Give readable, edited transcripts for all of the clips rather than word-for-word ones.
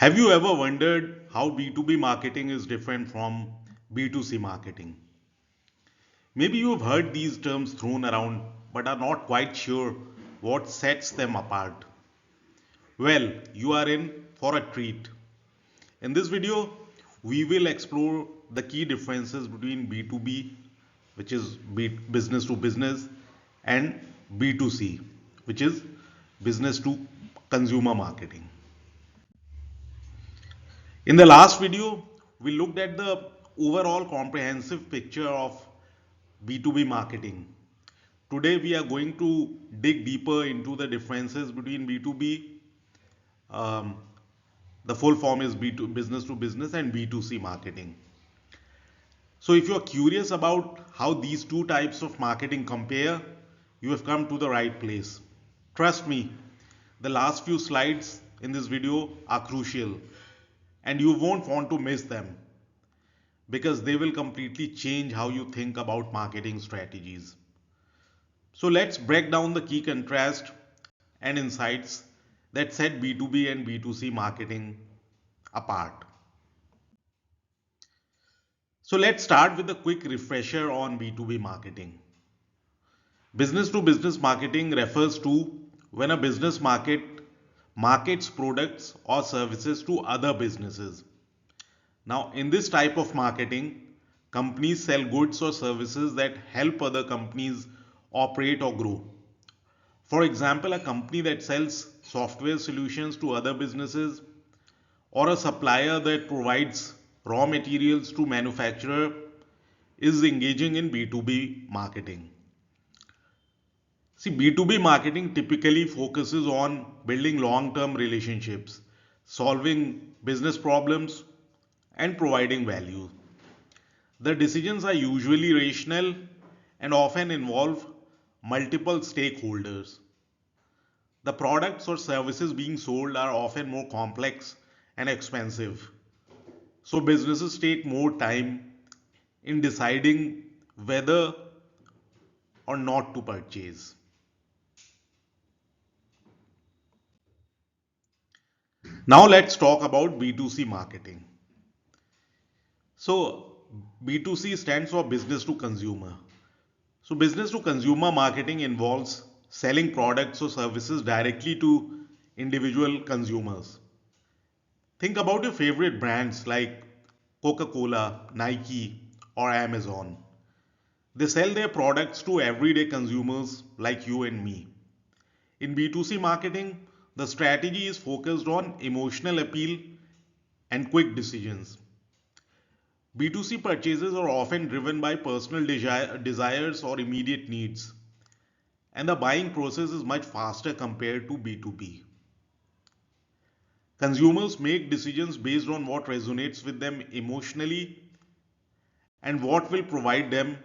Have you ever wondered how B2B marketing is different from B2C marketing? Maybe you have heard these terms thrown around but are not quite sure what sets them apart. Well, you are in for a treat. In this video, we will explore the key differences between B2B, which is business to business, and B2C, which is business to consumer marketing. In the last video, we looked at the overall comprehensive picture of B2B marketing. Today, we are going to dig deeper into the differences between B2B, um, the full form is B2, business to business, and B2C marketing. So, if you're curious about how these two types of marketing compare, you have come to the right place. Trust me, the last few slides in this video are crucial and you won't want to miss them because they will completely change how you think about marketing strategies. So let's break down the key contrast and insights that set B2B and B2C marketing apart. So let's start with a quick refresher on B2B marketing. Business to business marketing refers to when a business markets products or services to other businesses. Now, in this type of marketing, companies sell goods or services that help other companies operate or grow. For example, a company that sells software solutions to other businesses or a supplier that provides raw materials to manufacturer is engaging in B2B marketing. See, B2B marketing typically focuses on building long-term relationships, solving business problems, and providing value. The decisions are usually rational and often involve multiple stakeholders. The products or services being sold are often more complex and expensive. So businesses take more time in deciding whether or not to purchase. Now let's talk about B2C marketing. So B2C stands for business to consumer. So business to consumer marketing involves selling products or services directly to individual consumers. Think about your favorite brands like Coca-Cola, Nike, or Amazon. They sell their products to everyday consumers like you and me. In B2C marketing, the strategy is focused on emotional appeal and quick decisions. B2C purchases are often driven by personal desires or immediate needs, and the buying process is much faster compared to B2B. Consumers make decisions based on what resonates with them emotionally and what will provide them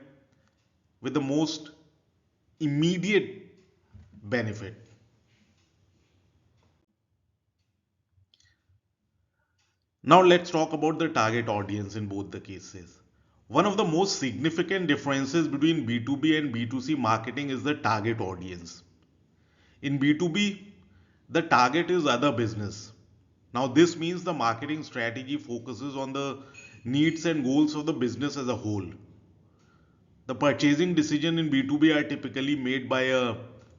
with the most immediate benefit. Now let's talk about the target audience in both the cases. One of the most significant differences between B2B and B2C marketing is the target audience. In B2B, the target is other business. Now, this means the marketing strategy focuses on the needs and goals of the business as a whole. The purchasing decision in B2B are typically made by a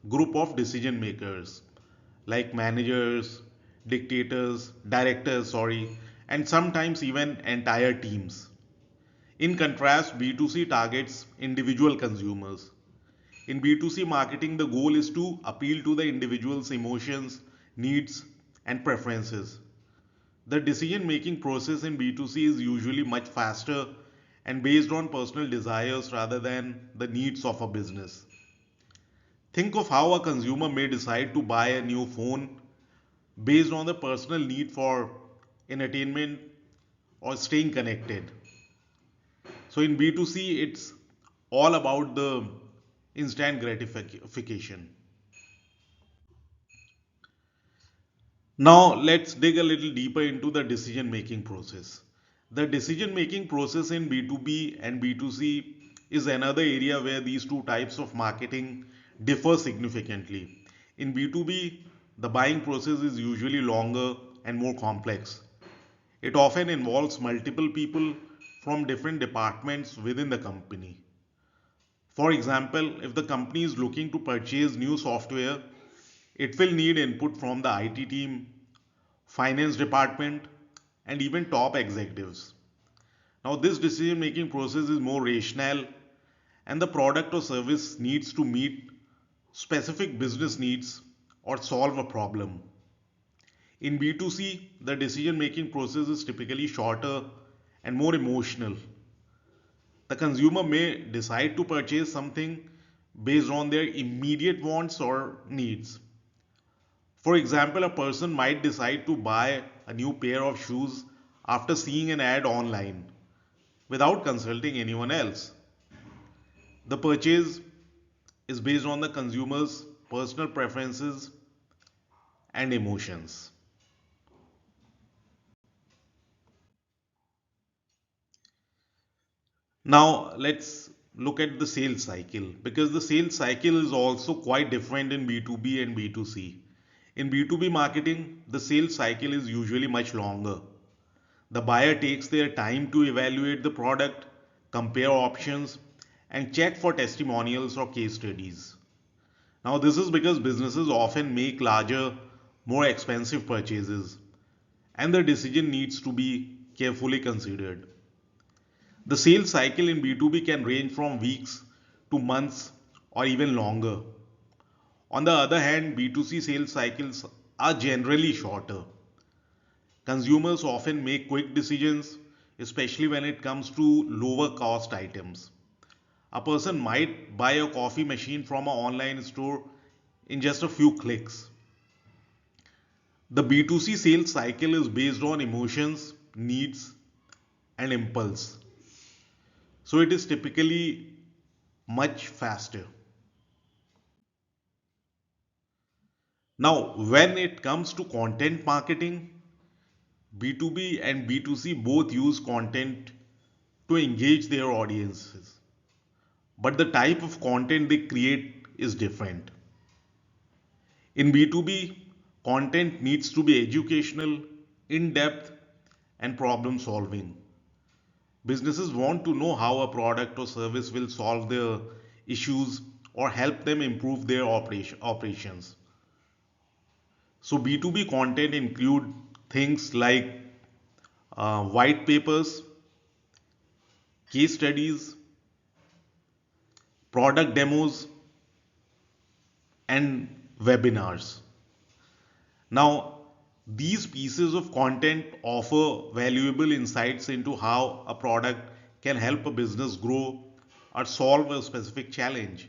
group of decision makers like managers, directors, and sometimes even entire teams. In contrast, B2C targets individual consumers. In B2C marketing, the goal is to appeal to the individual's emotions, needs, and preferences. The decision making process in B2C is usually much faster and based on personal desires rather than the needs of a business. Think of how a consumer may decide to buy a new phone based on the personal need for entertainment or staying connected. So in B2C, it's all about the instant gratification. Now let's dig a little deeper into the decision making process. The decision making process in B2B and B2C is another area where these two types of marketing differ significantly. In B2B, the buying process is usually longer and more complex. It often involves multiple people from different departments within the company. For example, if the company is looking to purchase new software, it will need input from the IT team, finance department, and even top executives. Now, this decision making process is more rational, and the product or service needs to meet specific business needs or solve a problem. In B2C, the decision making process is typically shorter and more emotional. The consumer may decide to purchase something based on their immediate wants or needs. For example, a person might decide to buy a new pair of shoes after seeing an ad online without consulting anyone else. The purchase is based on the consumer's personal preferences and emotions. Now, let's look at the sales cycle because the sales cycle is also quite different in B2B and B2C. In B2B marketing, the sales cycle is usually much longer. The buyer takes their time to evaluate the product, compare options, and check for testimonials or case studies. Now, this is because businesses often make larger, more expensive purchases, and the decision needs to be carefully considered. The sales cycle in B2B can range from weeks to months or even longer. On the other hand, B2C sales cycles are generally shorter. Consumers often make quick decisions, especially when it comes to lower cost items. A person might buy a coffee machine from an online store in just a few clicks. The B2C sales cycle is based on emotions, needs, and impulse. So it is typically much faster. Now, when it comes to content marketing, B2B and B2C both use content to engage their audiences. But the type of content they create is different. In B2B, content needs to be educational, in depth, and problem solving. Businesses want to know how a product or service will solve their issues or help them improve their operations. So B2B content include things like white papers, case studies, product demos, and webinars. Now, these pieces of content offer valuable insights into how a product can help a business grow or solve a specific challenge.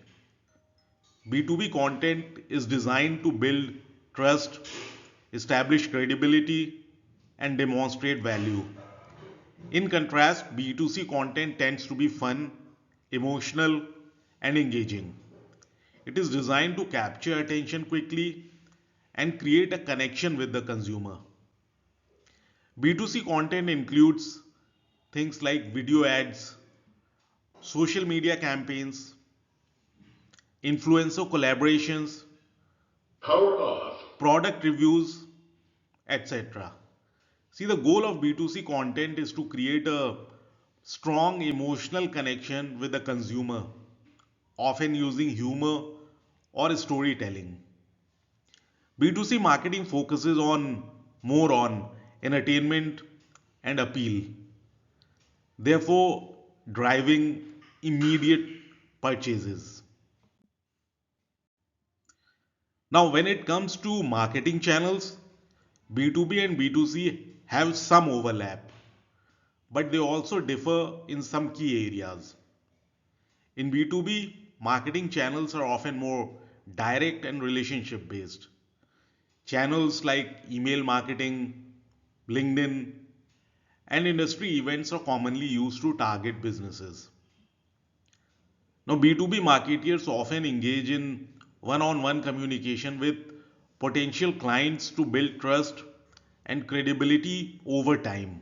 B2B content is designed to build trust, establish credibility, and demonstrate value. In contrast, B2C content tends to be fun, emotional, and engaging. It is designed to capture attention quickly and create a connection with the consumer. B2C content includes things like video ads, social media campaigns, influencer collaborations, power off, product reviews, etc. See, the goal of B2C content is to create a strong emotional connection with the consumer, often using humor or storytelling. B2C marketing focuses on more on entertainment and appeal, therefore driving immediate purchases. Now, when it comes to marketing channels, B2B and B2C have some overlap, but they also differ in some key areas. In B2B, marketing channels are often more direct and relationship based. Channels like email marketing, LinkedIn, and industry events are commonly used to target businesses. Now, B2B marketers often engage in one on one communication with potential clients to build trust and credibility over time.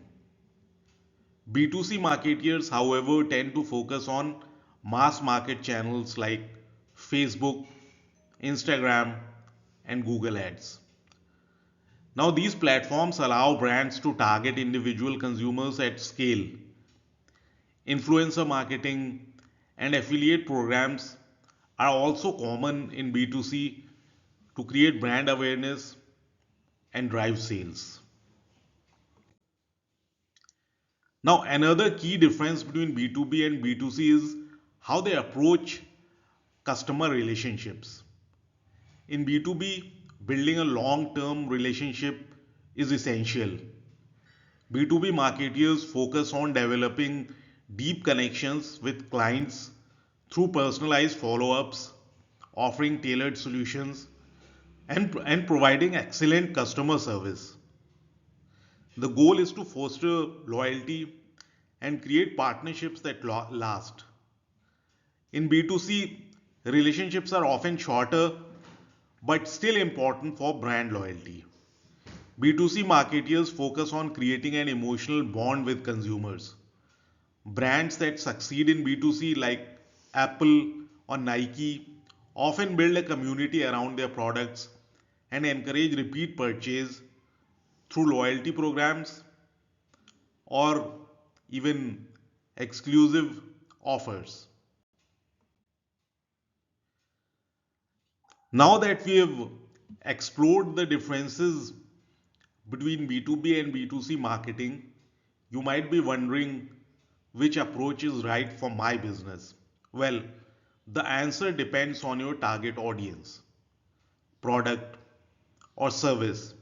B2C marketers, however, tend to focus on mass market channels like Facebook, Instagram, and Google Ads. Now, these platforms allow brands to target individual consumers at scale. Influencer marketing and affiliate programs are also common in B2C to create brand awareness and drive sales. Now, another key difference between B2B and B2C is how they approach customer relationships. In B2B, building a long term relationship is essential. B2B marketers focus on developing deep connections with clients through personalized follow ups, offering tailored solutions, and providing excellent customer service. The goal is to foster loyalty and create partnerships that last. In B2C, relationships are often shorter but still important for brand loyalty. B2C marketers focus on creating an emotional bond with consumers. Brands that succeed in B2C, like Apple or Nike, often build a community around their products and encourage repeat purchase through loyalty programs or even exclusive offers. Now that we have explored the differences between B2B and B2C marketing, you might be wondering which approach is right for my business. Well, the answer depends on your target audience, product, or service,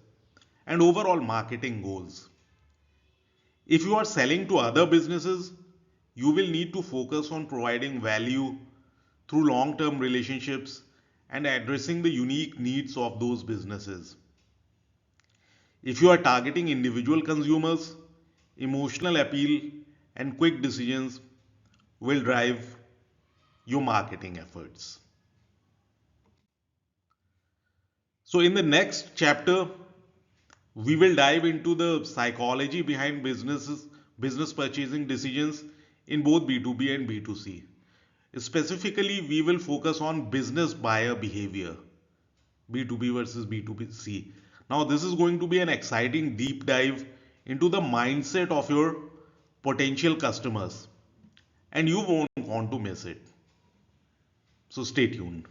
and overall marketing goals. If you are selling to other businesses, you will need to focus on providing value through long term relationships and addressing the unique needs of those businesses. If you are targeting individual consumers, emotional appeal and quick decisions will drive your marketing efforts. So, in the next chapter, we will dive into the psychology behind business purchasing decisions in both B2B and B2C. Specifically, we will focus on business buyer behavior, B2B versus B2C. Now, this is going to be an exciting deep dive into the mindset of your potential customers, and you won't want to miss it. So, stay tuned.